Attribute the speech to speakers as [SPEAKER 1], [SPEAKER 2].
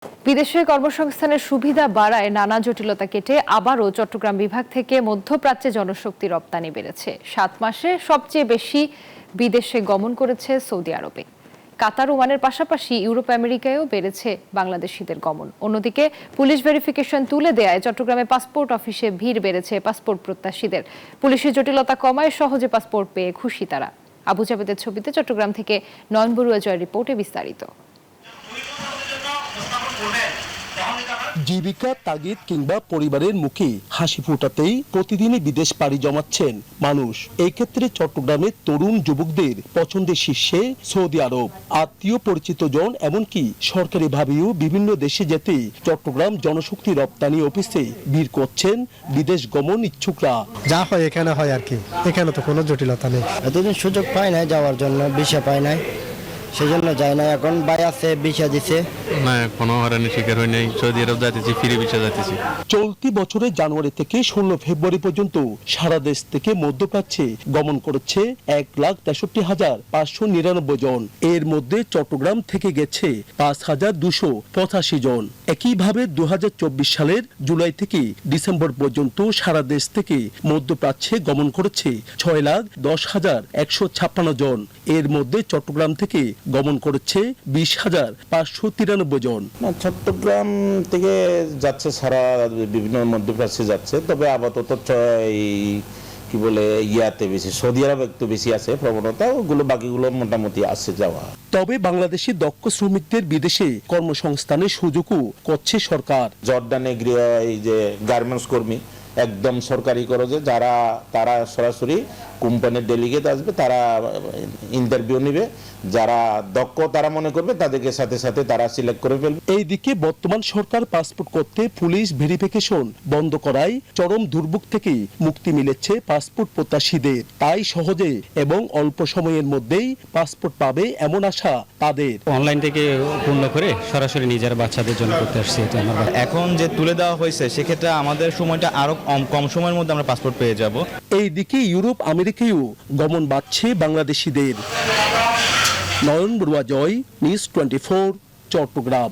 [SPEAKER 1] বিদেশে কর্মসংস্থানের সুবিধা বাড়ায় নানা জটিলতা কেটে আবারও চট্টগ্রাম বিভাগ থেকে মধ্যপ্রাচ্যে জনশক্তি রপ্তানি বেড়েছে। 7 মাসে সবচেয়ে বেশি বিদেশে গমন করেছে সৌদি আরবে। কাতার, ওমানের পাশাপাশি ইউরোপ আমেরিকায়ও বেড়েছে বাংলাদেশিদের গমন। অন্যদিকে পুলিশ ভেরিফিকেশন তুলে দেয়ায় চট্টগ্রামে পাসপোর্ট অফিসে ভিড় বেড়েছে পাসপোর্ট প্রত্যাশীদের। পুলিশের জটিলতা কমায় সহজে পাসপোর্ট পেয়ে খুশি তারা। আবু জাবেদের ছবিতে চট্টগ্রাম থেকে নয়ন বড়ুয়া জয়ের রিপোর্টে বিস্তারিত।
[SPEAKER 2] জীবিকা তাগিদ কিংবা পরিবারের মুখে হাসি ফোটাতেই প্রতিদিনই বিদেশ পাড়ি জমাচ্ছেন মানুষ। এই ক্ষেত্রে চট্টগ্রামের তরুণ যুবকদের পছন্দের শীর্ষে সৌদি আরব। আত্মীয় পরিচিত জন এমনকি সরকারিভাবেও বিভিন্ন দেশে যেতে চট্টগ্রাম জনশক্তি রপ্তানি অফিসে ভিড় করছেন বিদেশ গমন ইচ্ছুকরা।
[SPEAKER 3] যা হয় এখানে হয় আর কি, এখানে তো কোনো জটিলতা নেই।
[SPEAKER 4] এতদিন সুযোগ পায় নাই যাওয়ার জন্য, ভিসা পায় নাই, সেজন্য যায় না। এখন ভাই আছে, ভিসা দিছে।
[SPEAKER 5] না, কোনো হয়রানির শিকার হয় নাই। সৌদি আরব যাইতেছি, ফ্রি ভিসা যাইতেছি।
[SPEAKER 2] চলতি বছরের জানুয়ারি থেকে 16 ফেব্রুয়ারি পর্যন্ত সারা দেশ থেকে মধ্যপ্রাচ্যে গমন করেছে 1,63,599 জন। এর মধ্যে চট্টগ্রাম থেকে গেছে 5,285 জন। একইভাবে 2024 সালের জুলাই থেকে ডিসেম্বর পর্যন্ত সারা দেশ থেকে মধ্যপ্রাচ্যে গমন করেছে 6,10,156 জন। এর মধ্যে চট্টগ্রাম থেকে গমন করেছে 20,593 জন।
[SPEAKER 6] চট্টগ্রাম থেকে যাচ্ছে সারা বিভিন্ন মধ্যপ্রাচ্যে যাচ্ছে, তবে আপাতত কি বলে ইয়াতে বেশি, সৌদি আরব একটু বেশি আছে প্রবণতা, ওগুলো বাকিগুলো মোটামুটি আসছে যাওয়া।
[SPEAKER 2] তবে বাংলাদেশি দক্ষ শ্রমিকদের বিদেশে কর্মসংস্থানের সুযোগও করছে সরকার।
[SPEAKER 6] জর্ডানে এই যে গার্মেন্টস কর্মী একদম সরকারি খরচে তারা সরাসরি কোম্পানির ডেলিগেট আসবে, তারা ইন্টারভিউ নেবে, যারা দক্ষ তারা মনে করবে তাদেরকে সাথে সাথে তারা সিলেক্ট করে ফেলবে।
[SPEAKER 2] এইদিকে বর্তমান সরকার পাসপোর্ট করতে পুলিশ ভেরিফিকেশন বন্ধ করায় চরম দুর্ভোগ থেকে মুক্তি মিলেছে পাসপোর্ট প্রত্যাশীদের। তাই সহজে এবং অল্প সময়ের মধ্যেই পাসপোর্ট পাবে এমন আশা তাদের।
[SPEAKER 7] অনলাইন থেকে পূর্ণ করে সরাসরি নিজের বাচ্চাদের জন্য করতে আসছি।
[SPEAKER 8] এখন যে তুলে দেওয়া হয়েছে সেক্ষেত্রে আমাদের সময়টা আরো কম সময়ের মধ্যে আমরা পাসপোর্ট পেয়ে যাব।
[SPEAKER 2] এইদিকে ইউরোপ আমেরিকায়ও গমন বাড়ছে বাংলাদেশিদের। নয়ন বড়ুয়া জয়, নিউজ 24, চট্টগ্রাম।